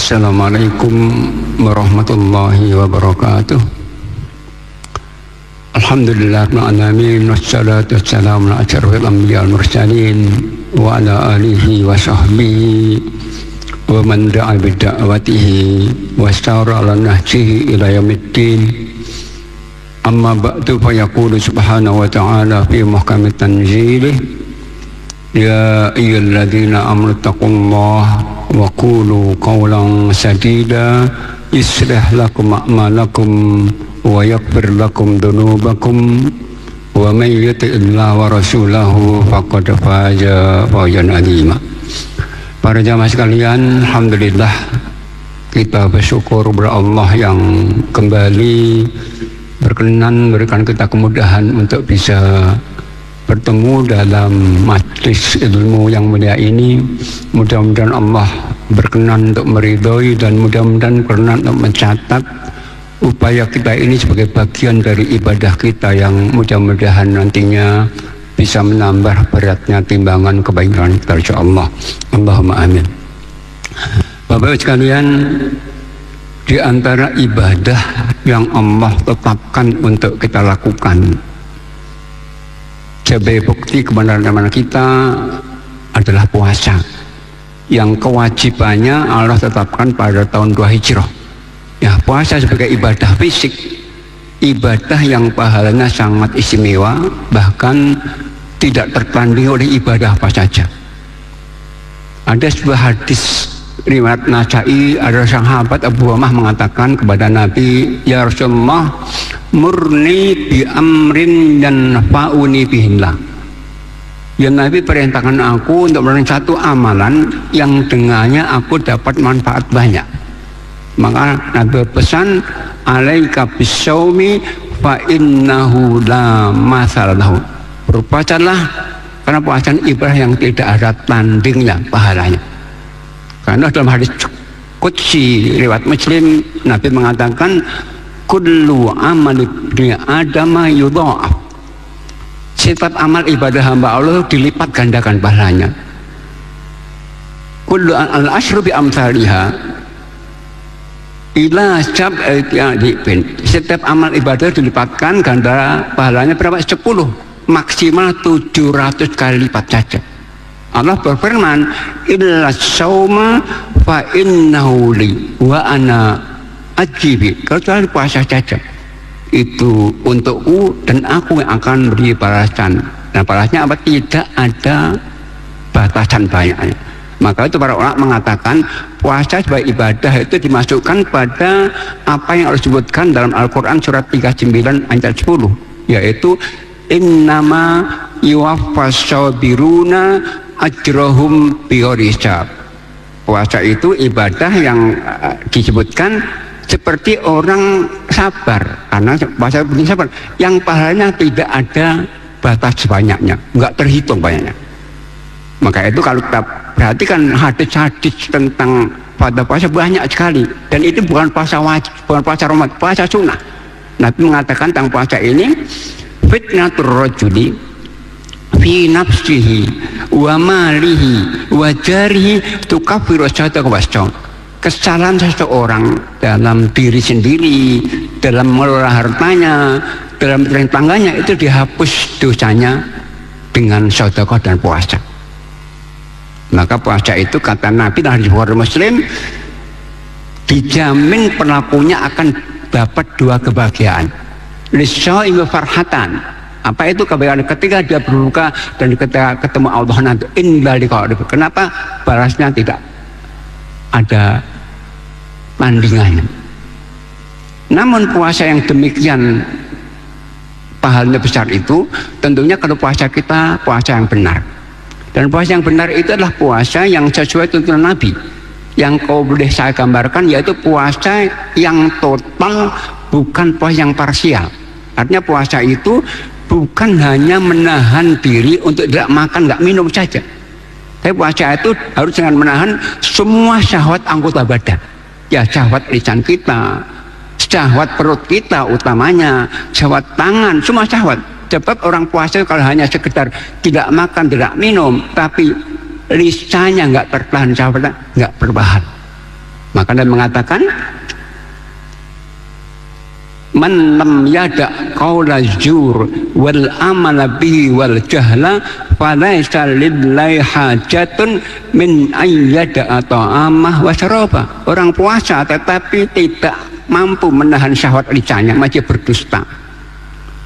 Assalamualaikum warahmatullahi wabarakatuh. Alhamdulillahirrahmanirrahim. Wassalatu wassalamu ala asyrafil anbiya wal mursalin wa ala alihi wa sahbihi wa man da'a bi da'watihi wa istara ala nahjihi ila yaumiddin. Amma ba'du, fa yaqulu subhanahu wa ta'ala fi muhkamit tanzilih: ya ayyuhalladzina amanu taqullaha wa qulu qawlan sadida yuslih lakum a'malakum wa yaghfir lakum dhunubakum wa may yuti'illaha wa rasulahu faqad faza fawzan 'azima. Para jamaah sekalian, alhamdulillah kita bersyukur kepada Allah yang kembali berkenan berikan kita kemudahan untuk bisa bertemu dalam majlis ilmu yang mulia ini. Mudah-mudahan Allah berkenan untuk meridhoi dan mudah-mudahan berkenan untuk mencatat upaya kita ini sebagai bagian dari ibadah kita yang mudah-mudahan nantinya bisa menambah beratnya timbangan kebaikan kita, insyaallah. Allahumma amin. Bapak-Ibu sekalian, di antara ibadah yang Allah tetapkan untuk kita lakukan sebagai bukti kebenaran kita adalah puasa, yang kewajibannya Allah tetapkan pada tahun 2 Hijrah. Ya, puasa sebagai ibadah fisik, ibadah yang pahalanya sangat istimewa, bahkan tidak tertandingi oleh ibadah apa saja. Ada sebuah hadis riwayat Nasa'i, ada sahabat Abu Hamah mengatakan kepada Nabi, ya Rasulullah, murni bi amrin yanfa'uni bihillah. Ya Nabi, perintahkan aku untuk melakukan satu amalan yang dengannya aku dapat manfaat banyak. Maka Nabi berpesan, alaika bisawmi fa innahu la masalahu. Berpuasalah, karena puasa ibadah yang tidak ada tandingnya pahalanya. Karena dalam hadis qudsi riwayat Muslim, Nabi mengatakan, kullu amali ibni adama yudha'af. Setiap amal ibadah hamba Allah dilipat gandakan pahalanya. Kullu al-asyru bi amsalihha ila sab'atin. Setiap amal ibadah dilipatkan ganda pahalanya berapa? 10, maksimal 700 kali lipat saja. Allah berfirman, illa shauma fa innahu li wa ana ajibi. Kecuali puasa saja, itu untukku dan aku yang akan beri balasan. Nah, balasnya apa? Tidak ada batasan banyaknya. Maka itu para ulama mengatakan puasa sebagai ibadah itu dimasukkan pada apa yang harus disebutkan dalam Al-Quran surat 39 ayat 10, yaitu innama yuwaffas sabiruna ajrohum bighairi hisab. Puasa itu ibadah yang disebutkan seperti orang sabar, karena puasa penting sabar, yang pahalanya tidak ada batas banyaknya, enggak terhitung banyaknya. Maka itu kalau kita perhatikan hadis-hadis tentang pada puasa banyak sekali, dan itu bukan puasa wajib, bukan puasa Ramadan, puasa sunnah. Nabi mengatakan tentang puasa ini, fitnatur rajuli fi nafsihi wa malihi wa jarihi tukaffiru sadaqah wassaum. Kesalahan seseorang dalam diri sendiri, dalam mengelola hartanya, dalam rumah tangganya, itu dihapus dosanya dengan sedekah dan puasa. Maka puasa itu kata Nabi dan hadis Bukhari Muslim, dijamin pelakunya akan dapat 2 kebahagiaan. Lisyaimi farhatan. Apa itu kebahagiaan? Ketika dia berbuka dan ketika ketemu Allah nanti, inna liqa'i. Kenapa? Balasnya tidak ada tandingannya. Namun puasa yang demikian pahalanya besar itu, tentunya kalau puasa kita puasa yang benar. Dan puasa yang benar itu adalah puasa yang sesuai tuntunan Nabi. Yang kau boleh saya gambarkan yaitu puasa yang total, bukan puasa yang parsial. Artinya puasa itu bukan hanya menahan diri untuk tidak makan, tidak minum saja. Tapi puasa itu harus dengan menahan semua syahwat anggota badan. Ya, syahwat lisan kita, syahwat perut kita utamanya, syahwat tangan, semua syahwat. Sebab orang puasa kalau hanya sekedar tidak makan, tidak minum, tapi lisannya nggak tertahan syahwatnya, nggak berbahan. Maka Bahkan dia mengatakan, man lam yada qaula zur wal amala bihi wal jahla falaysa lillahi hajatun min ayyada ta'amah wa syaraba. Orang puasa tetapi tidak mampu menahan syahwat lisannya, masih berdusta,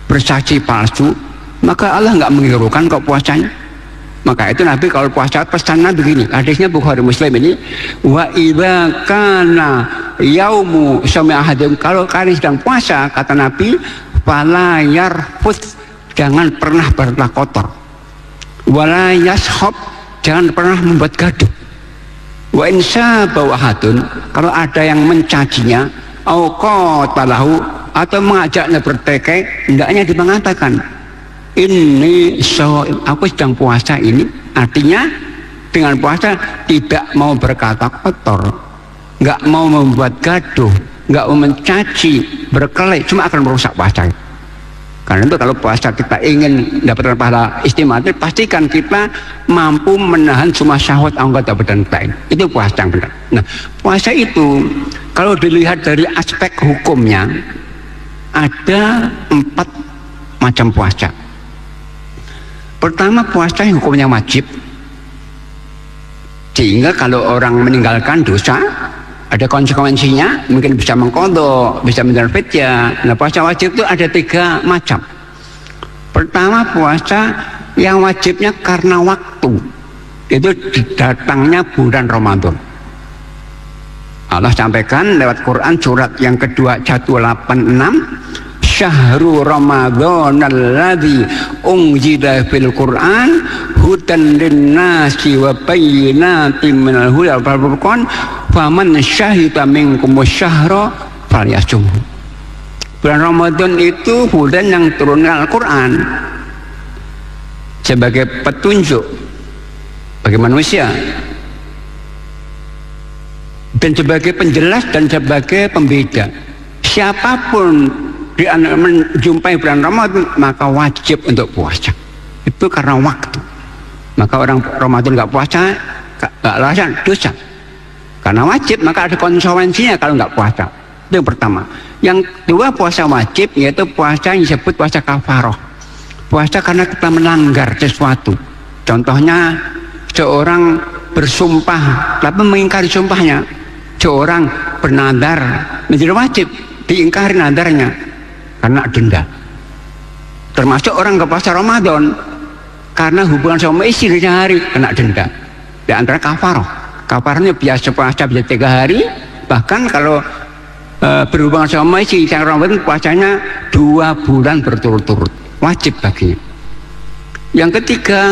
bersaksi palsu, maka Allah nggak menghiraukan kok puasanya. Maka itu Nabi kalau puasa pesannya begini, hadisnya Bukhari Muslim ini, wa idza kana yaumu sami ahadum, kalau kalian sedang puasa, kata Nabi, fala yarfuth, jangan pernah berlaku kotor, wala yashab, jangan pernah membuat gaduh, wa insya bawahadun, kalau ada yang mencacinya, au qatalahu, atau mengajaknya bertekek, hendaknya dia mengatakan, ini aku sedang puasa ini, artinya dengan puasa tidak mau berkata kotor, nggak mau membuat gaduh, nggak mau mencaci, berkelahi, cuma akan merusak puasa. Karena itu kalau puasa kita ingin dapatkan pahala istimewa, pastikan kita mampu menahan semua syahwat anggota badan kita ini. Itu puasa yang benar. Nah, puasa itu kalau dilihat dari aspek hukumnya ada 4 macam puasa. Pertama, puasa yang hukumnya wajib, sehingga kalau orang meninggalkan dosa ada konsekuensinya, mungkin bisa mengqadha, bisa mendapat fidyah. Nah, puasa wajib itu ada 3 macam. Pertama, puasa yang wajibnya karena waktu, itu datangnya bulan Ramadan. Allah sampaikan lewat Quran surat yang kedua 186, Syahrul Ramadan alladzi unzila fil Qur'an hudan linnasi wa bayyinatin minal huda wal furqan faman syahida minkum syahra falyasum. Bulan Ramadan itu bulan yang turunkan Al-Qur'an sebagai petunjuk bagi manusia dan sebagai penjelas dan sebagai pembeda. Siapapun menjumpai bulan Ramadan maka wajib untuk puasa, itu karena waktu. Maka orang Ramadan nggak puasa nggak alasan dosa, karena wajib maka ada konsekuensinya kalau nggak puasa. Itu yang pertama. Yang kedua, puasa wajib yaitu puasa yang disebut puasa kafaroh, puasa karena kita melanggar sesuatu. Contohnya seorang bersumpah tapi mengingkari sumpahnya, seorang bernadar menjadi wajib diingkari nadarnya karena denda. Termasuk orang ke puasa Ramadan karena hubungan sama istri sehari kena denda. Di antara kafaroh, kafarnya biasa puasa bisa 3 hari, bahkan kalau berhubungan sama istri yang Ramadan puasanya 2 bulan berturut-turut, wajib baginya. Yang ketiga,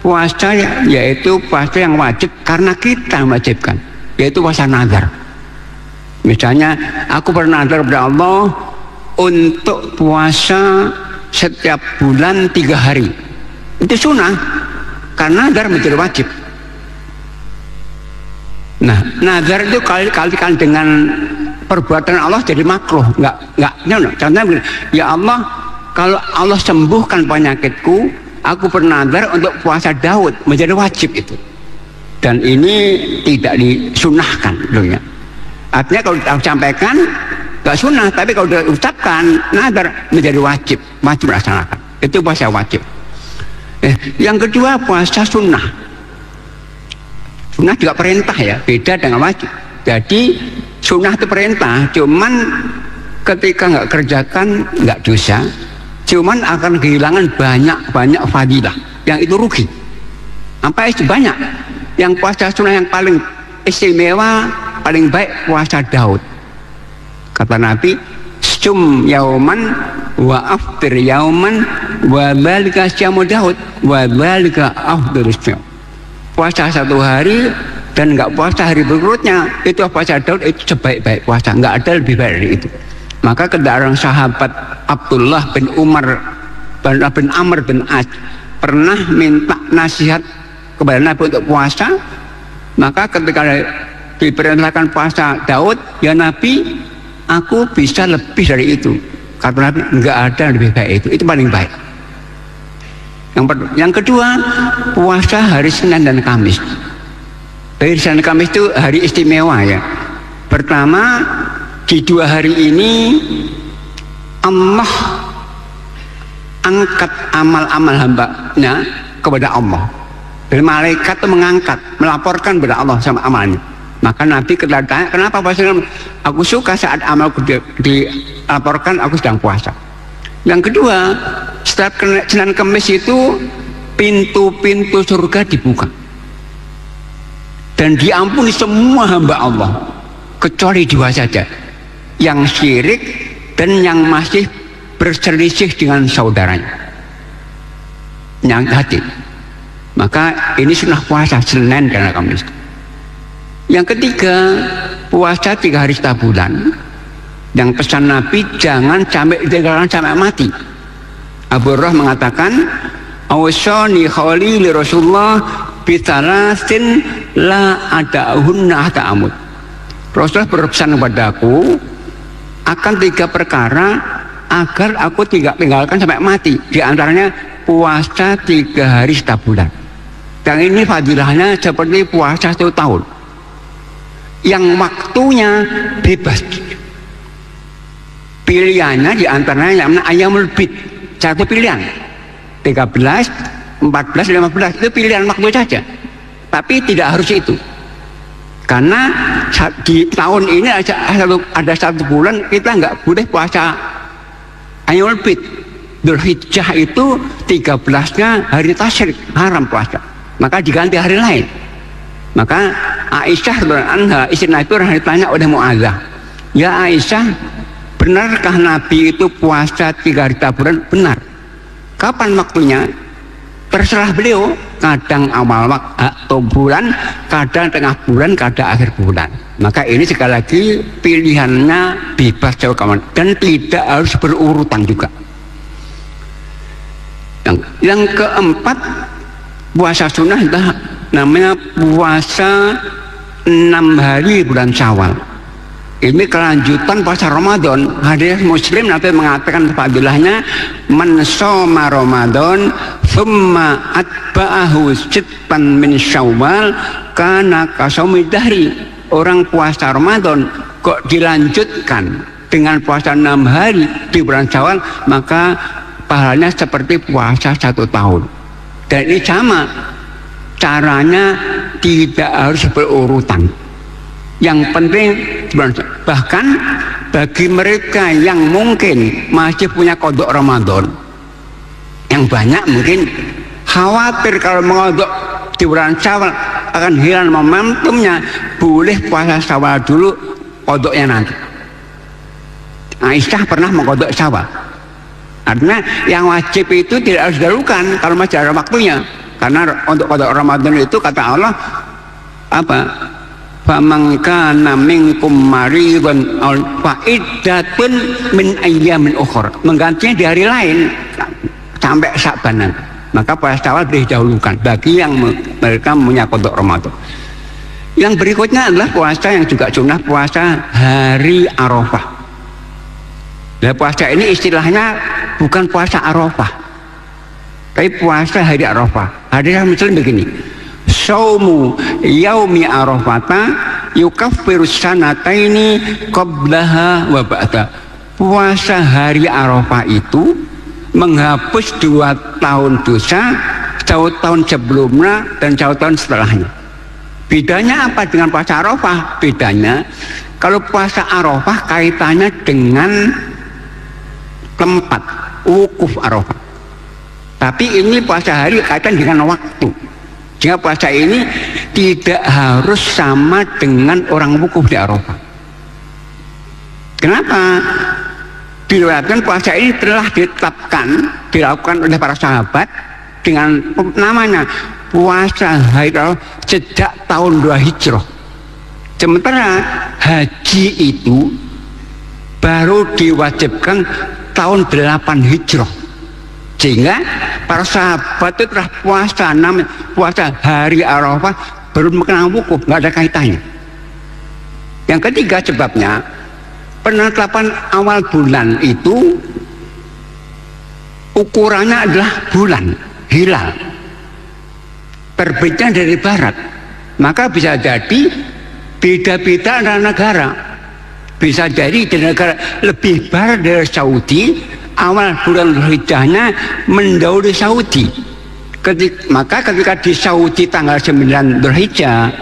puasa yaitu puasa yang wajib karena kita mewajibkan, yaitu puasa nazar. Misalnya aku bernazar kepada Allah untuk puasa setiap bulan 3 hari, itu sunnah karena nazar menjadi wajib. Nah, nazar itu kali-kali dengan perbuatan Allah jadi makruh, nggak. Contohnya, ya Allah, kalau Allah sembuhkan penyakitku, aku bernazar untuk puasa Daud, menjadi wajib itu. Dan ini tidak disunahkan, loh ya. Artinya kalau kita sampaikan gak sunnah, tapi kalau diucapkan nazar menjadi wajib melaksanakan. Itu puasa wajib. Yang kedua, puasa sunnah. Sunnah juga perintah ya, beda dengan wajib. Jadi sunnah itu perintah, cuman ketika nggak kerjakan nggak dosa, cuman akan kehilangan banyak fadilah, yang itu rugi. Apa itu banyak? Yang puasa sunnah yang paling istimewa, paling baik puasa Daud. Kata Nabi, sum yauman wa aftir yauman wa dzalika syamu Daud wa dzalika afdalus syam. Puasa 1 hari dan enggak puasa hari berikutnya, itu puasa Daud, itu sebaik-baik puasa, enggak ada lebih baik dari itu. Maka kedatangan sahabat Abdullah bin Umar bin Amr bin As pernah minta nasihat kepada Nabi untuk puasa, maka ketika diperintahkan puasa Daud, ya Nabi, aku bisa lebih dari itu. Kata Nabi, enggak ada lebih baik itu paling baik. Yang kedua, puasa hari Senin dan Kamis. Hari Senin dan Kamis itu hari istimewa ya. Pertama, di 2 hari ini Allah angkat amal-amal hambanya kepada Allah. Dan malaikat itu mengangkat, melaporkan kepada Allah sama amalnya. Maka Nabi ketika tanya, kenapa puasa? Aku suka saat amalku dilaporkan aku sedang puasa. Yang kedua, setiap Senin Kemis itu pintu-pintu surga dibuka dan diampuni semua hamba Allah kecuali 2 saja, yang syirik dan yang masih berselisih dengan saudaranya, yang hati. Maka ini sunnah puasa Senin dan Kamis. Yang ketiga, puasa 3 hari setiap bulan. Yang pesan Nabi jangan sampai ditinggalkan sampai mati. Abu Hurairah mengatakan, awsani khalili Rasulullah bitalasin la ada'uhunna ta'amud. Rasulullah berpesan kepadaku akan 3 perkara agar aku tidak tinggalkan sampai mati. Di antaranya puasa 3 hari setiap bulan. Dan ini fadilahnya seperti puasa 1 tahun, yang waktunya bebas. Pilihannya di antaranya yang ayamul bid, 1 pilihan. 13, 14, 15 itu pilihan waktu saja. Tapi tidak harus itu. Karena di tahun ini ada 1 bulan kita nggak boleh puasa ayamul bid. Dzulhijjah itu 13-nya hari tasyrik, haram puasa. Maka diganti hari lain. Maka Aisyah anha, istri Nabi pernah ditanya oleh Mu'adzah, ya Aisyah, benarkah Nabi itu puasa 3 hari taburan? Benar. Kapan waktunya? Terserah beliau, kadang awal waktu bulan, kadang tengah bulan, kadang akhir bulan. Maka ini sekali lagi pilihannya bebas jauh kawan, dan tidak harus berurutan juga. Yang keempat, puasa sunnah adalah namanya puasa 6 hari bulan Syawal. Ini kelanjutan puasa Ramadan. Hadis Muslim Nabi mengatakan fadilahnya, man shoma Ramadan thumma atba'ahu sittan min Syawal kana kasaumi dahri. Orang puasa Ramadan kok dilanjutkan dengan puasa 6 hari di bulan Syawal, maka pahalanya seperti puasa 1 tahun. Dan ini sama, caranya tidak harus berurutan. Yang penting, bahkan bagi mereka yang mungkin masih punya qadha Ramadan, yang banyak mungkin khawatir kalau mengodok di bulan Syawal akan hilang momentumnya, boleh puasa Syawal dulu, qadhanya nanti. Aisyah pernah mengqadha Syawal. Artinya yang wajib itu tidak harus dilakukan kalau masih ada waktunya. Karena untuk qadha Ramadan itu kata Allah apa? Faman kana minkum maridun aw fa'iddatun min ayyamin ukhra. Menggantinya di hari lain sampai Sa'banan. Maka puasa Syawal didahulukan bagi yang mereka punya qadha Ramadan. Yang berikutnya adalah puasa yang juga sunnah, puasa hari Arafah. Nah, puasa ini istilahnya bukan puasa Arafah, tapi puasa hari Arafah. Hadis Muslim begini, saumu yaumi arafata yukaffiru sanataini qablaha wa ba'da. Puasa hari Arafah itu menghapus 2 tahun dosa, 1 tahun sebelumnya dan 1 tahun setelahnya. Bedanya apa dengan puasa Arafah? Bedanya kalau puasa Arafah kaitannya dengan tempat wukuf Arafah, tapi ini puasa hari kaitan dengan waktu. Jika puasa ini tidak harus sama dengan orang wukuf di Arafah. Kenapa? Diriwayatkan puasa ini telah dilakukan oleh para sahabat dengan namanya puasa hari Arafah sejak tahun 2 Hijrah. Sementara haji itu baru diwajibkan tahun 8 Hijrah. Sehingga para sahabat itu telah puasa hari Arafah baru mengenal wukuf, nggak ada kaitannya. Yang ketiga sebabnya, penetapan awal bulan itu ukurannya adalah bulan hilal, terbitnya dari barat. Maka bisa jadi Beda-beda antara negara. Bisa jadi di negara lebih barat dari Saudi, awal bulan Dzulhijjahnya mendahului Saudi. Maka ketika di Saudi tanggal 9 Dzulhijjah,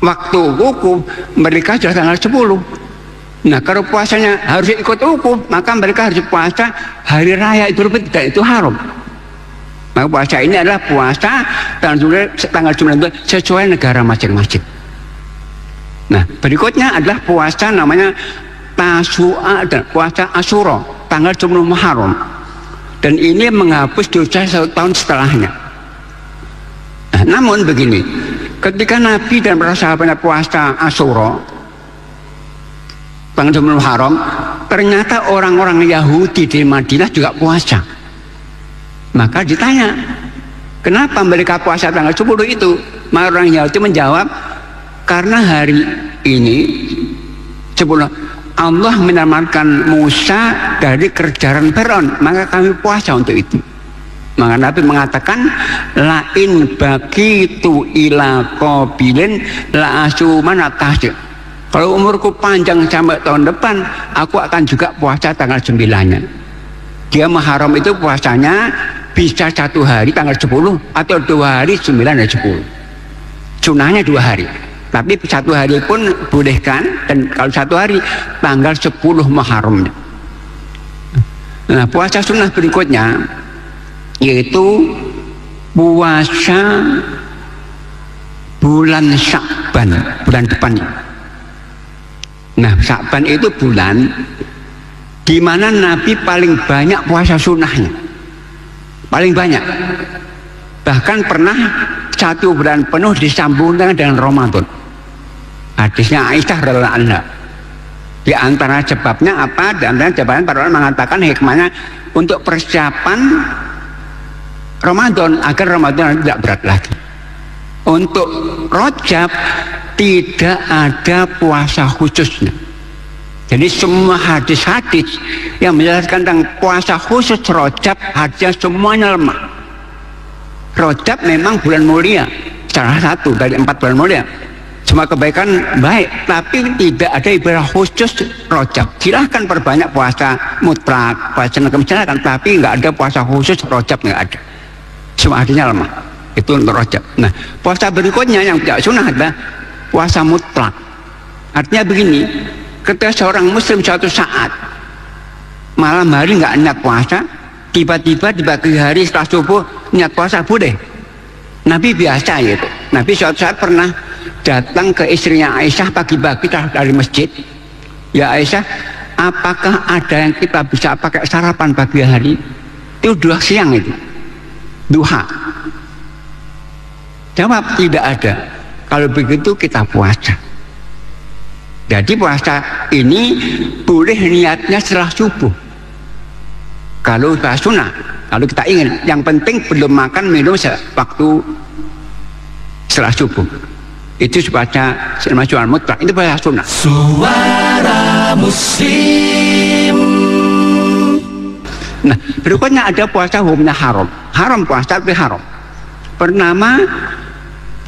waktu wukuf mereka sudah tanggal 10. Nah, kalau puasanya harus ikut wukuf, maka mereka harus puasa hari raya Idul Fitri, dan itu haram. Maka puasa ini adalah puasa tanggal 9 sesuai negara masing-masing. Nah, berikutnya adalah puasa namanya Tasu'a dan puasa Asyura tanggal 10 Muharram. Dan ini menghapus dosa 1 tahun setelahnya. Nah, namun begini, ketika Nabi dan para sahabatnya puasa Asyura tanggal 10 Muharram, ternyata orang-orang Yahudi di Madinah juga puasa. Maka ditanya, kenapa mereka puasa tanggal 10 itu? Maka orang Yahudi menjawab, karena hari ini 10 Allah menyelamatkan Musa dari kejaran Fir'aun, maka kami puasa untuk itu. Maka Nabi mengatakan, lain bagitu ila qabilin la asumana tasya. Kalau umurku panjang sampai tahun depan, aku akan juga puasa tanggal 9-nya. Dia Muharram itu puasanya bisa 1 hari tanggal 10 atau 2 hari 9 dan 10. Sunahnya 2 hari. Tapi 1 hari pun bolehkan, dan kalau 1 hari tanggal 10 Muharram. Nah, puasa sunnah berikutnya yaitu puasa bulan Sya'ban, bulan depan. Nah, Sya'ban itu bulan di mana Nabi paling banyak puasa sunnahnya, paling banyak. Bahkan pernah 1 bulan penuh disambungkan dengan Ramadan. Hadisnya Aisyah radhiyallahu anha. Di antara sebabnya apa? Di antara sebabnya para ulama mengatakan hikmahnya untuk persiapan Ramadan agar Ramadan tidak berat lagi. Untuk Rajab tidak ada puasa khususnya. Jadi semua hadis-hadis yang menjelaskan tentang puasa khusus Rajab, hadisnya semuanya lemah. Rajab memang bulan mulia, salah satu dari 4 bulan mulia. Semua kebaikan baik, tapi tidak ada ibadah khusus Rajab. Silahkan perbanyak puasa mutlak, puasa negam silahkan, tapi nggak ada puasa khusus Rajab, nggak ada. Semua hadisnya lemah. Itu untuk Rajab. Nah, puasa berikutnya yang tidak sunnah adalah puasa mutlak. Artinya begini, ketika seorang muslim suatu saat malam hari nggak niat puasa, tiba-tiba di pagi hari setelah subuh niat puasa, boleh. Nabi biasa gitu. Nabi suatu saat pernah datang ke istrinya Aisyah pagi-pagi dari masjid. Ya Aisyah, apakah ada yang kita bisa pakai sarapan pagi hari? Itu 2 siang itu, duha. Jawab, tidak ada. Kalau begitu kita puasa. Jadi puasa ini boleh niatnya setelah subuh. Kalau sunnah, kalau kita ingin, yang penting belum makan minum waktu setelah subuh. Itu baca semacam mutlak, itu bahasa sunnah. Suara Muslim. Nah, berikutnya ada puasa hukumnya haram. Haram puasa tapi haram. Pertama,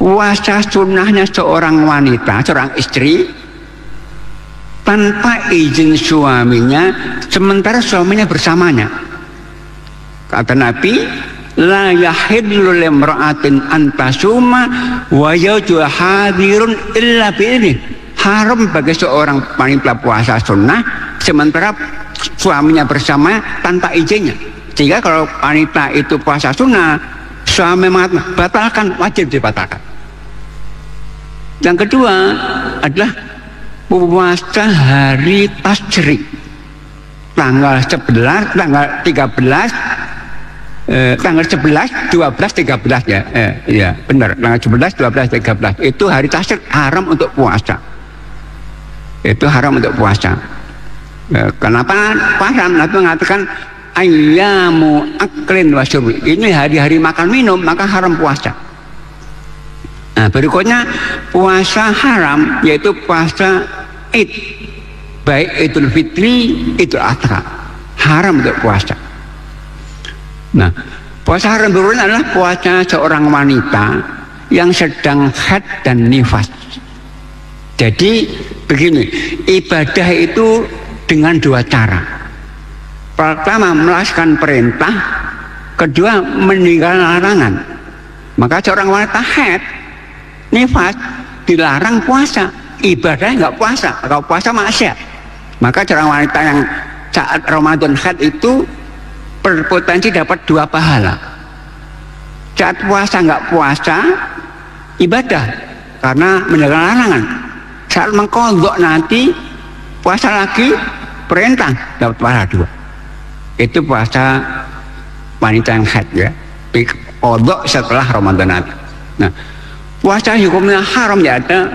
puasa sunnahnya seorang wanita, seorang istri tanpa izin suaminya, sementara suaminya bersamanya. Kata Nabi, la yahillu limra'atin antasuma wa yawjuha hadirun illa bi'idnih. Haram bagi seorang wanita puasa sunnah sementara suaminya bersama tanpa izinnya. Sehingga kalau wanita itu puasa sunnah, suami mengatakan batalkan, wajib dibatalkan. Yang kedua adalah puasa hari tasyrik, tanggal 11, tanggal 13, tanggal 11, 12, 13 ya, ya benar, tanggal 11, 12, 13 itu hari tasyrik, haram untuk puasa. Itu haram untuk puasa. Kenapa haram? Nabi mengatakan ayyamu aklin wa syurbi. Ini hari-hari makan minum, maka haram puasa. Nah, berikutnya puasa haram yaitu puasa Id, baik Idul Fitri, Idul Adha, haram untuk puasa. Nah, puasa haram berikutnya adalah puasa seorang wanita yang sedang haid dan nifas. Jadi begini, ibadah itu dengan dua cara. Pertama melaksanakan perintah, kedua meninggalkan larangan. Maka seorang wanita haid nifas dilarang puasa, ibadahnya nggak puasa, kalau puasa maksiat. Maka seorang wanita yang saat Ramadan haid itu berpotensi dapat dua pahala. Saat puasa nggak puasa, ibadah karena meninggalkan larangan. Saat mengkodok nanti puasa lagi, perintah, dapat pahala dua. Itu puasa wanita yang haid ya, kodok setelah Ramadan nanti. Nah, puasa hukumnya haram ya, ada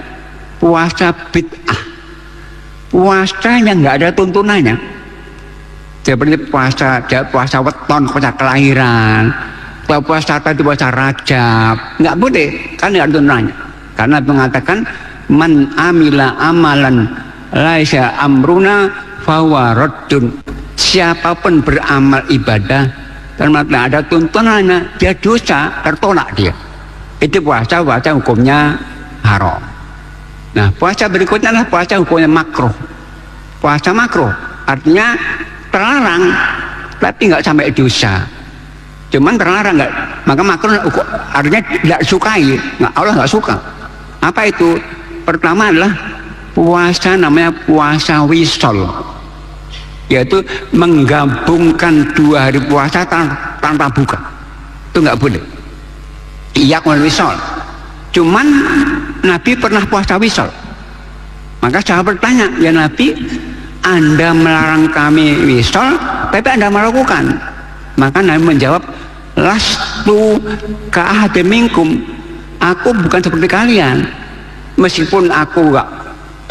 puasa bid'ah, puasa yang nggak ada tuntunannya, seperti puasa weton, puasa kelahiran, puasa tadi, puasa Rajab, nggak boleh, kan nggak ada tuntunannya. Karena mengatakan man amila amalan laisa amruna fahuwa raddun. Siapapun beramal ibadah dan tidak ada tuntunannya, dia dosa, tertolak dia. Itu puasa hukumnya haram. Nah, puasa berikutnya adalah puasa hukumnya makruh. Puasa makruh artinya terlarang tapi nggak sampai dosa, cuman terlarang nggak, maka makruh artinya tidak sukai, nggak, Allah nggak suka. Apa itu? Pertama adalah puasa namanya puasa wisol, yaitu menggabungkan 2 hari puasa tanpa buka. Itu nggak boleh. Iya, wisol. Cuman Nabi pernah puasa wisol. Maka sahabat bertanya, ya Nabi, Anda melarang kami wisol, tapi Anda melakukan. Maka Nabi menjawab, lastu ka'ahadin minkum. Aku bukan seperti kalian. Meskipun aku nggak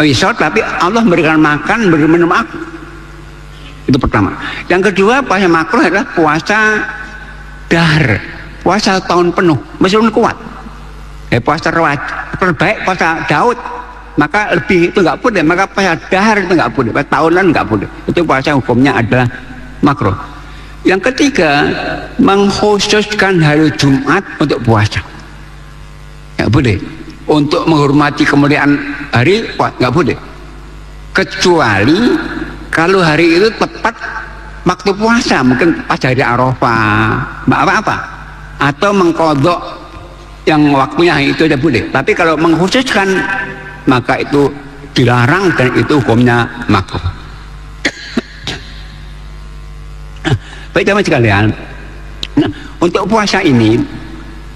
wisol, tapi Allah memberikan makan, beri minum aku. Itu pertama. Yang kedua, puasa makruh adalah puasa dahar, puasa tahun penuh, meskipun kuat. Puasa terbaik puasa Daud, maka lebih itu nggak boleh. Maka puasa dahar itu nggak boleh, puasa tahunan nggak boleh. Itu puasa hukumnya adalah makruh. Yang ketiga, mengkhususkan hari Jumat untuk puasa, nggak boleh. Untuk menghormati kemuliaan hari, nggak boleh. Kecuali kalau hari itu tepat waktu puasa, mungkin pas hari Arafah, apa-apa, atau mengkodok yang waktunya itu aja boleh. Tapi kalau mengkhususkan, maka itu dilarang dan itu hukumnya makruh. Baik teman sekalian, nah, untuk puasa ini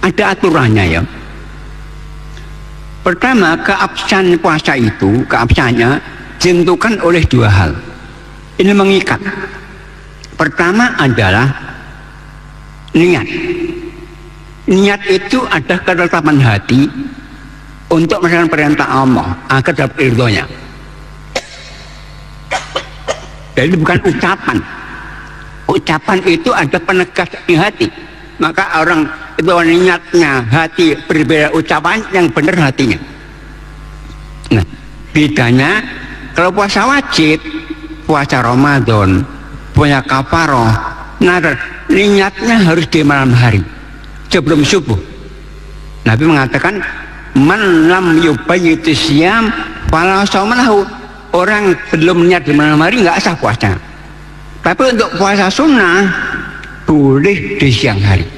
ada aturannya ya. Pertama, keabsahan puasa itu, keabsahannya ditentukan oleh 2 hal. Ini mengikat. Pertama adalah niat. Niat itu ada ketetapan hati untuk melaksanakan perintah Allah agar dapat ridhonya. Jadi bukan ucapan. Ucapan itu ada penegas di hati. Maka orang itu niatnya hati berbeda ucapan, yang benar hatinya. Nah, bedanya kalau puasa wajib, puasa Ramadan, puasa kafaroh, nadar, niatnya harus di malam hari sebelum subuh. Nabi mengatakan, man lam yubayyiti siyam fala shauma lahu. Orang belum niat di malam hari nggak sah puasa. Tapi untuk puasa sunnah boleh di siang hari.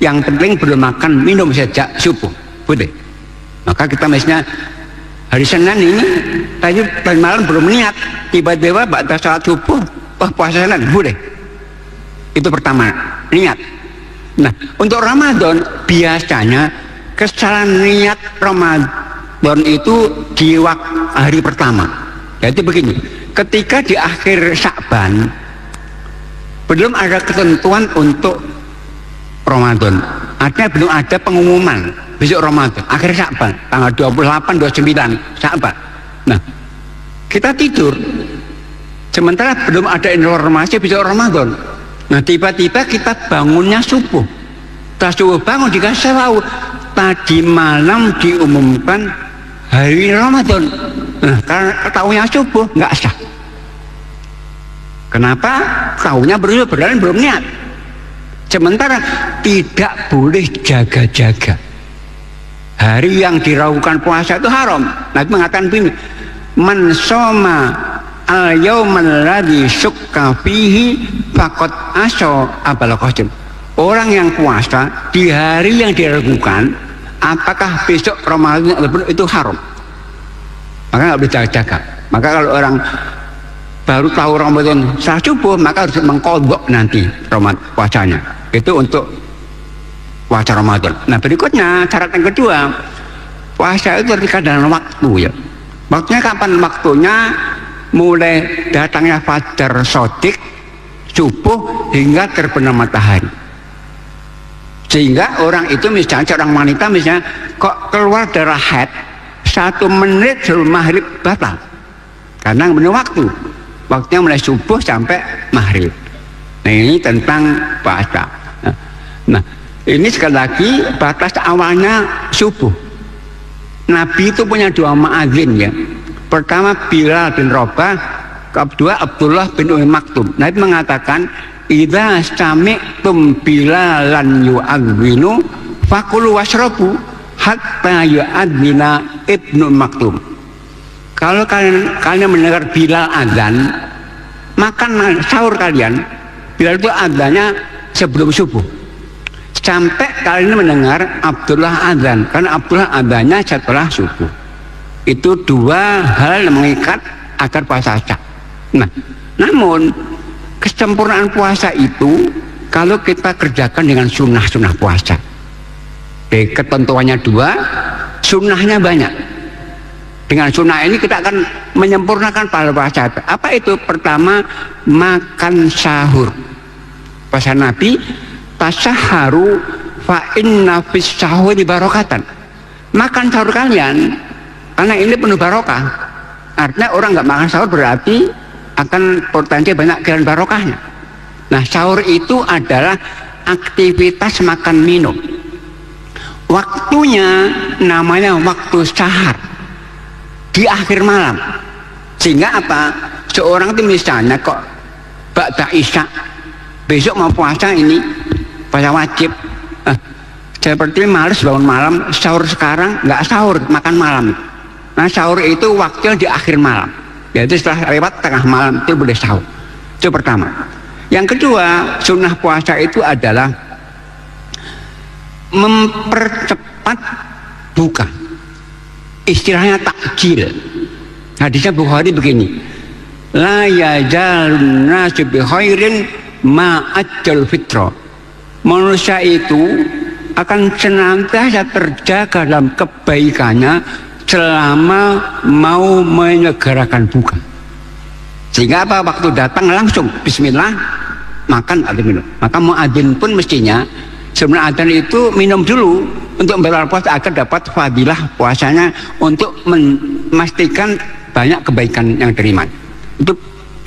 Yang penting belum makan minum sejak subuh, boleh. Maka kita misalnya hari Senin ini tadi malam belum niat, tiba-tiba pada saat subuh, puasa Senin, boleh. Itu pertama, niat. Nah, untuk Ramadan biasanya kesalahan niat Ramadan itu di hari pertama. Jadi begini, ketika di akhir Sya'ban belum ada ketentuan untuk Ramadan, artinya belum ada pengumuman besok Ramadan, akhir Sya'ban, tanggal 28, 29 Sya'ban. Nah, kita tidur, sementara belum ada informasi besok Ramadan. Nah, tiba-tiba kita bangunnya subuh. Setelah subuh bangun dikasih tahu, tadi malam diumumkan hari Ramadan. Nah, karena tahunya subuh, nggak sah. Kenapa? Tahunya belum niat. Sementara tidak boleh jaga-jaga. hari yang diragukan puasa itu haram. Nabi mengatakan begini, man soma al yaumal ladzi syukka fihi faqad asa abal qasim. Orang yang puasa di hari yang diragukan apakah besok Ramadan itu haram, maka nggak boleh jaga. Maka kalau orang baru tahu Ramadan setelah subuh, maka harus mengkodok nanti Ramadan puasanya itu untuk puasa Ramadan. Nah berikutnya syarat yang kedua, puasa itu terikat dengan waktu ya. Waktunya kapan? Waktunya mulai datangnya fajar sodik subuh hingga terbenam matahari. Sehingga orang itu misalnya seorang wanita misalnya kok keluar darah haid 1 menit sebelum maghrib batal, karena benar waktunya mulai subuh sampai maghrib. Nah ini tentang puasa. Nah ini sekali lagi batas awalnya subuh. Nabi itu punya 2 muadzin ya. Pertama Bilal bin Rabah, kedua Abdullah bin Ummi Maktum. Nabi mengatakan, idza sami'tum Bilalan yu'adzinu fakulu washrabu hatta yu'adzina Ibnu Maktum. Kalau kalian mendengar Bilal azan, makan sahur kalian. Bilal itu azannya sebelum subuh. Sampai kalian mendengar Abdullah azan, karena Abdullah azannya setelah subuh. Itu 2 hal yang mengikat agar puasa sah. Nah, namun kesempurnaan puasa itu kalau kita kerjakan dengan sunnah-sunnah puasa. Ketentuannya 2, sunnahnya banyak. Dengan sunnah ini kita akan menyempurnakan pahala puasa. Apa itu? Pertama, makan sahur. Puasa Nabi, tasaharu fa inna fis sahuri barokatan. Makan sahur kalian karena ini penuh barokah. Artinya orang nggak makan sahur berarti akan potensi banyak kehilangan barokahnya. Nah sahur itu adalah aktivitas makan minum. Waktunya namanya waktu sahar di akhir malam. Sehingga apa? Seorang itu misalnya kok ba'da isya besok mau puasa ini puasa wajib, seperti males bangun malam, sahur sekarang nggak sahur, makan malam. Nah sahur itu waktunya di akhir malam, yaitu setelah lewat tengah malam itu boleh sahur. Itu pertama. Yang kedua, sunnah puasa itu adalah mempercepat buka, istilahnya takjil. Hadisnya Bukhari begini, la yazalun nasu bi khairin ma'ajjal fitra. Manusia itu akan senantiasa terjaga dalam kebaikannya selama mau menyegerakan buka. Sehingga apa? Waktu datang langsung bismillah makan atau minum. Maka muadzin pun mestinya sebelum adzan itu minum dulu untuk membatal puasa agar dapat fadilah puasanya, untuk memastikan banyak kebaikan yang diterima. Itu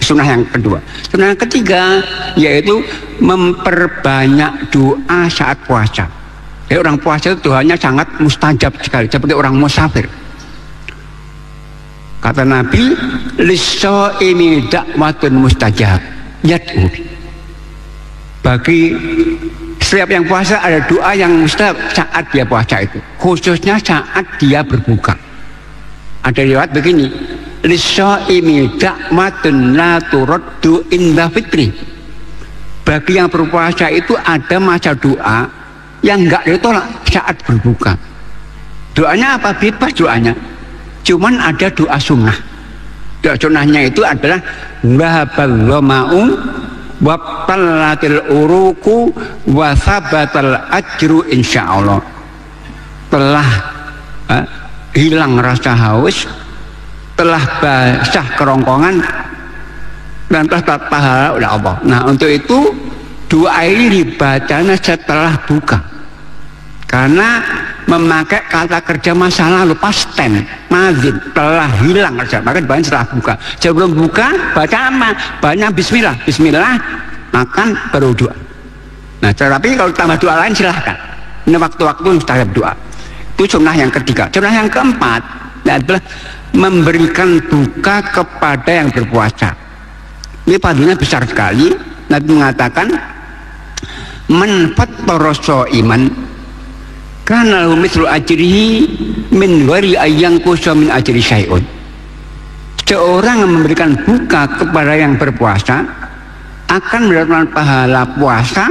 sunnah yang kedua. Sunnah yang ketiga yaitu memperbanyak doa saat puasa. Jadi orang puasa itu doanya sangat mustajab sekali, seperti orang musafir. Kata Nabi, lis-shaimi da'watun mustajab yad'u. Bagi setiap yang puasa ada doa yang mustajab saat dia puasa itu, khususnya saat dia berbuka. Ada riwayat begini, lis-shaimi da'watun la turaddu inda fitri. Bagi yang berpuasa itu ada masa doa yang enggak ditolak saat berbuka. Doanya apa? Bebas doanya. Cuman ada doa sunnah. Doa sunnahnya itu adalah wahabal ghama'u wabtallatil uruku wa sabatal ajru insyaallah. Telah hilang rasa haus, telah basah kerongkongan, dan telah pahala oleh Allah. Nah untuk itu doa ini dibacanya setelah buka, karena memakai kata kerja masa lalu past tense, mazid, telah hilang rasa, maka dibaca setelah buka. Sebelum buka baca apa? Banyak bismillah, bismillah, makan baru doa. Nah tetapi kalau tambah doa lain silahkan, ini waktu-waktu mustajab doa. Itu sunnah yang ketiga. Sunnah yang keempat adalah memberikan buka kepada yang berpuasa. Ini fadilnya besar sekali. Nabi mengatakan man fattara shaiman, Kana lahu mithlu ajrihi min ghairi ayyangqusa min ajri syai'un. Seorang yang memberikan buka kepada yang berpuasa akan mendapatkan pahala puasa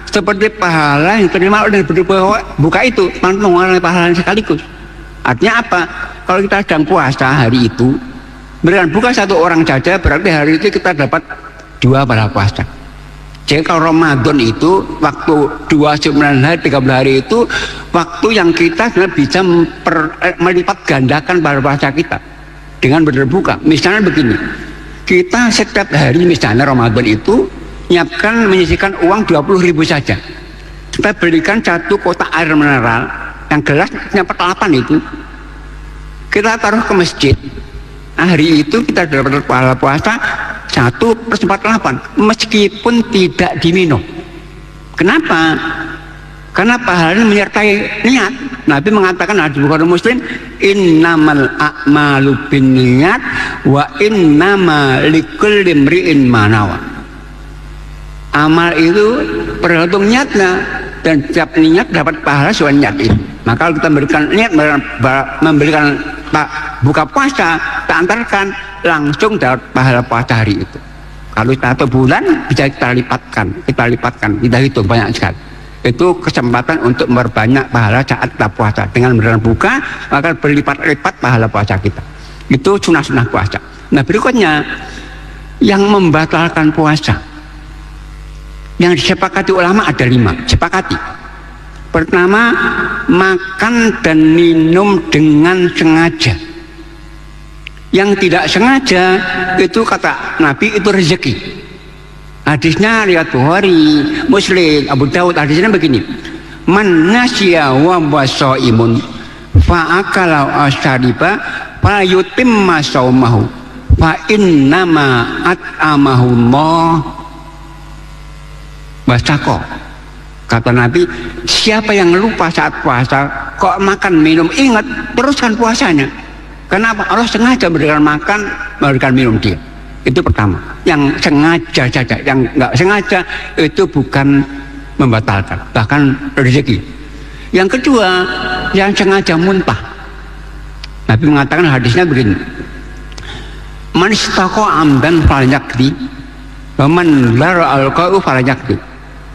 seperti pahala yang terima oleh berbuka itu, tanpa mengalami pahala sekaligus. Artinya apa? Kalau kita sedang puasa hari itu, berikan buka satu orang saja, berarti hari itu kita dapat 2 pahala puasa. Jadi kalau Ramadan itu waktu 29 hari, 30 hari itu waktu yang kita bisa melipat gandakan pahala puasa kita dengan berbuka. Misalnya begini, kita setiap hari misalnya Ramadan itu menyisihkan uang 20.000 saja. Kita belikan 1 kotak air mineral yang gelas nyampe 8 itu, kita taruh ke masjid. Hari itu kita dapat pahala puasa 1/48 meskipun tidak diminum. Kenapa? Karena pahalanya menyertai niat. Nabi mengatakan hadis Bukhari Muslim, innamal a'malu binniyat wa innama likulli imri'in ma nawa. Amal itu tergantung niatnya, dan setiap niat dapat pahala sesuai niat itu. Maka kalau kita memberikan niat, memberikan buka puasa, kita antarkan langsung dapat pahala puasa hari itu. Kalau 1 bulan bisa kita lipatkan, kita hitung banyak sekali. Itu kesempatan untuk memperbanyak pahala saat kita puasa. Dengan memberikan buka, maka berlipat-lipat pahala puasa kita. Itu sunah-sunah puasa. Nah berikutnya, yang membatalkan puasa, yang disepakati ulama ada 5. Sepakati. Pertama, makan dan minum dengan sengaja. Yang tidak sengaja itu kata Nabi itu rezeki. Hadisnya riwayat Bukhari, Muslim, Abu Dawud. Hadisnya begini, man nasya wa shaimun fa akala asyariba fa yutimma saumahu fa innama at'amahu Allah wasako. Kata Nabi, siapa yang lupa saat puasa kok makan minum, ingat teruskan puasanya. Kenapa? Allah sengaja memberikan makan, memberikan minum dia. Itu pertama. Yang sengaja saja, yang nggak sengaja itu bukan membatalkan, bahkan rezeki. Yang kedua, yang sengaja muntah. Nabi mengatakan hadisnya begini, man istaqa amdan falyakdi wa man lara alqa'u falyakdi.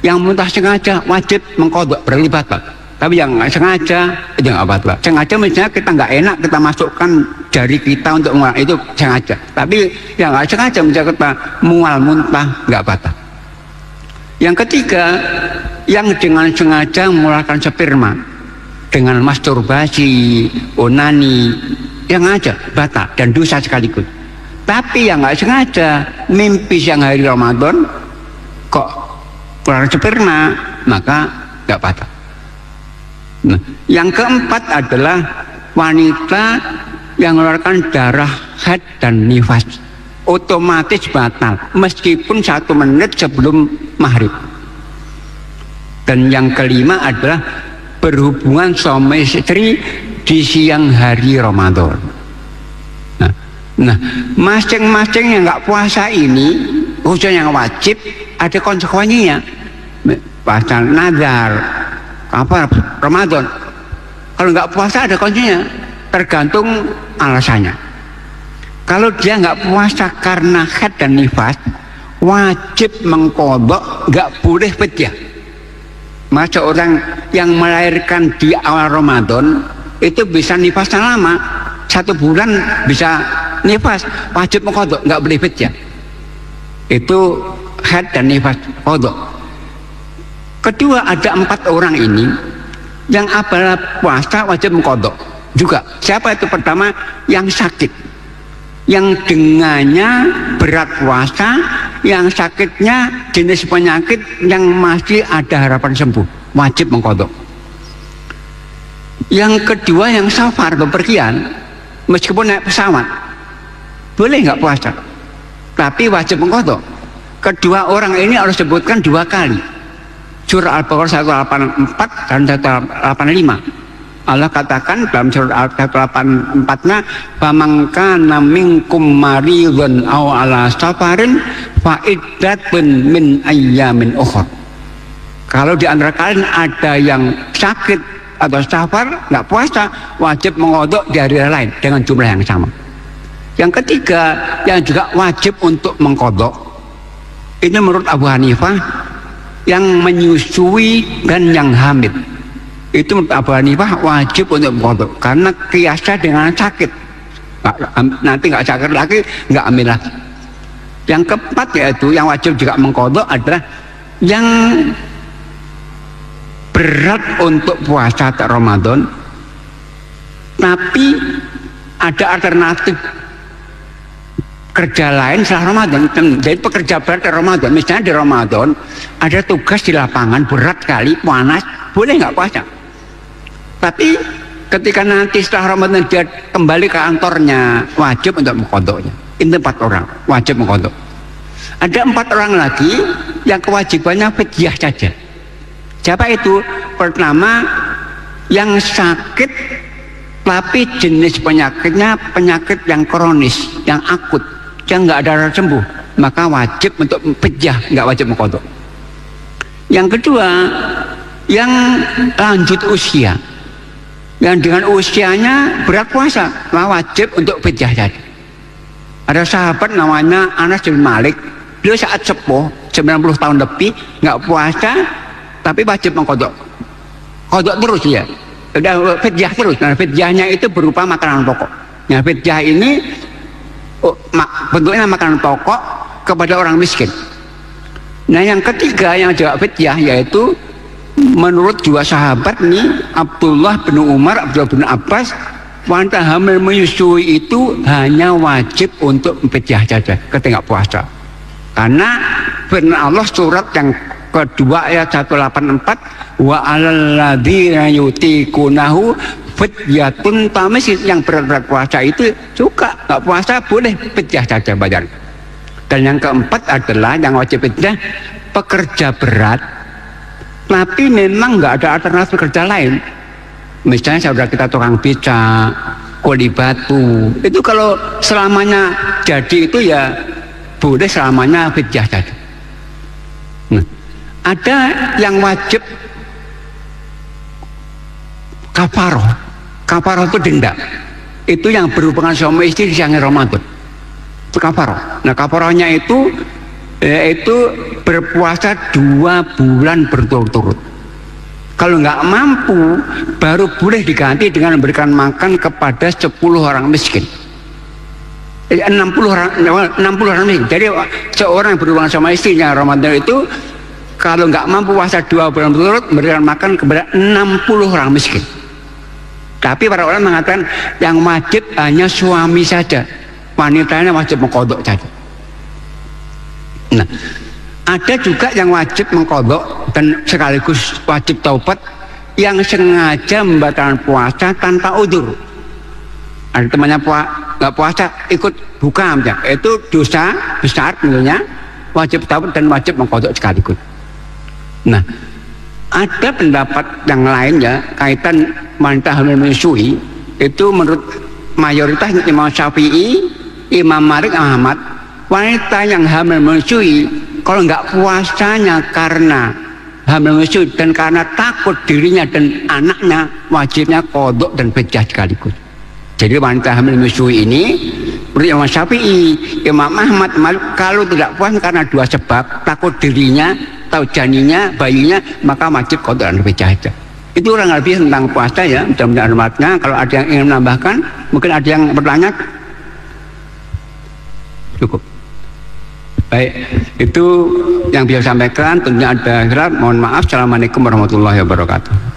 Yang muntah sengaja wajib mengqadha, berarti batal. Tapi yang nggak sengaja itu nggak batal. Sengaja misalnya kita nggak enak, kita masukkan jari kita untuk mual, itu sengaja. Tapi yang nggak sengaja misalnya kita mual muntah, nggak batal. Yang ketiga, yang dengan sengaja mengeluarkan sperma dengan masturbasi, onani, yang aja batal dan dosa sekaligus. Tapi yang nggak sengaja mimpi siang hari Ramadan kok keluar sperma, maka nggak batal. Nah, yang keempat adalah wanita yang mengeluarkan darah haid dan nifas, otomatis batal meskipun 1 menit sebelum maghrib. Dan yang kelima adalah berhubungan suami istri di siang hari Ramadan. Nah, masing-masing yang nggak puasa ini, khususnya yang wajib, ada konsekuensinya. Puasa nazar, apa Ramadan, kalau nggak puasa ada konsekuensinya, tergantung alasannya. Kalau dia nggak puasa karena haid dan nifas, wajib mengqadha, nggak boleh fidyah. Masa orang yang melahirkan di awal Ramadan itu bisa nifasnya lama, 1 bulan bisa nifas, wajib mengqadha, nggak boleh fidyah. Itu haid dan nifas qadha. Kedua, ada 4 orang ini yang apabila puasa wajib mengqadha juga. Siapa itu? Pertama, yang sakit, yang dengannya berat puasa, yang sakitnya jenis penyakit yang masih ada harapan sembuh, wajib mengqadha. Yang kedua, yang safar, bepergian, meskipun naik pesawat boleh nggak puasa, tapi wajib mengqadha. Kedua orang ini harus sebutkan 2 kali. Surah Al-Baqarah 184 dan 185. Allah katakan dalam surah Al-184-nya, "Faman kana minkum maridun aw ala safarin fa iddatun min ayyamin ukhra." Kalau di antara kalian ada yang sakit atau safar nggak puasa, wajib mengqadha di hari lain dengan jumlah yang sama. Yang ketiga yang juga wajib untuk mengqadha, ini menurut Abu Hanifah, yang menyusui dan yang hamil. Itu menurut Abu Hanifah wajib untuk mengqadha karena kiasnya dengan sakit. Nanti nggak sakit lagi, nggak hamil lagi. Yang keempat yaitu yang wajib juga mengqadha adalah yang berat untuk puasa Ramadan, tapi ada alternatif kerja lain setelah Ramadan. Jadi pekerja berat di Ramadan, misalnya di Ramadan ada tugas di lapangan berat sekali, panas, boleh nggak puasa. Tapi ketika nanti setelah Ramadan dia kembali ke kantornya, wajib untuk mengqadhanya. Ini 4 orang wajib mengqadha. Ada 4 orang lagi yang kewajibannya fidyah saja. Siapa itu? Pertama, yang sakit tapi jenis penyakitnya penyakit yang kronis, yang akut, yang nggak ada sembuh, maka wajib untuk fidyah, nggak wajib mengqadha. Yang kedua, yang lanjut usia, yang dengan usianya berat puasa, maka wajib untuk fidyah saja. Ada sahabat namanya Anas bin Malik, beliau saat sepuh 90 tahun lebih nggak puasa, tapi wajib mengqadha. Qadha terus ya. Udah fidyah terus. Nah, fidyahnya itu berupa makanan pokok. Nah, fidyah ini bentuknya makanan pokok kepada orang miskin. Nah, yang ketiga yang juga fidyah yaitu menurut 2 sahabat nih, Abdullah bin Umar, Abdullah bin Abbas, wanita hamil menyusui itu hanya wajib untuk fidyah saja ketika puasa. Karena firman Allah surat yang kedua ayat 184, wa 'alal ladzina yutiqunahu fidyatun tamis, yang berat puasa itu juga nggak puasa boleh fidyah saja bayar. Dan yang keempat adalah yang wajib fidyah pekerja berat tapi memang nggak ada alternatif kerja lain. Misalnya saudara kita tukang beca, kuli batu, itu kalau selamanya jadi itu ya boleh selamanya fidyah saja. Nah, ada yang wajib kafaroh. Kafaroh itu denda. Itu yang berhubungan suami istri di siang Ramadan. Itu kafaroh. Nah, kafarohnya itu yaitu berpuasa 2 bulan berturut-turut. Kalau nggak mampu, baru boleh diganti dengan memberikan makan kepada 10 orang miskin. 60 orang miskin. Jadi seorang berhubungan sama istrinya Ramadan itu kalau nggak mampu puasa 2 bulan berturut, memberikan makan kepada 60 orang miskin. Tapi para ulama mengatakan yang wajib hanya suami saja, wanitanya wajib mengqadha saja. Nah, ada juga yang wajib mengqadha dan sekaligus wajib taubat yang sengaja membatalkan puasa tanpa udzur. Ada temannya nggak puasa ikut buka aja, itu dosa besar tentunya, wajib taubat dan wajib mengqadha sekaligus. Nah, ada pendapat yang lain ya kaitan wanita hamil menyusui, itu menurut mayoritas Imam Syafi'i, Imam Malik, Ahmad, wanita yang hamil menyusui kalau nggak puasanya karena hamil menyusui dan karena takut dirinya dan anaknya, wajibnya qadha dan fidyah sekaligus. Jadi wanita hamil menyusui ini menurut Imam Syafi'i, Imam Ahmad, Malik, kalau tidak puas karena 2 sebab, takut dirinya atau janinya, bayinya, maka wajib qadha dan fidyah saja. Itu kurang lebih tentang puasa ya, mudah-mudahan bermanfaatnya. Kalau ada yang ingin menambahkan, mungkin ada yang bertanya. Cukup. Baik, itu yang bisa sampaikan. Tentunya ada khilaf, mohon maaf. Assalamualaikum warahmatullahi wabarakatuh.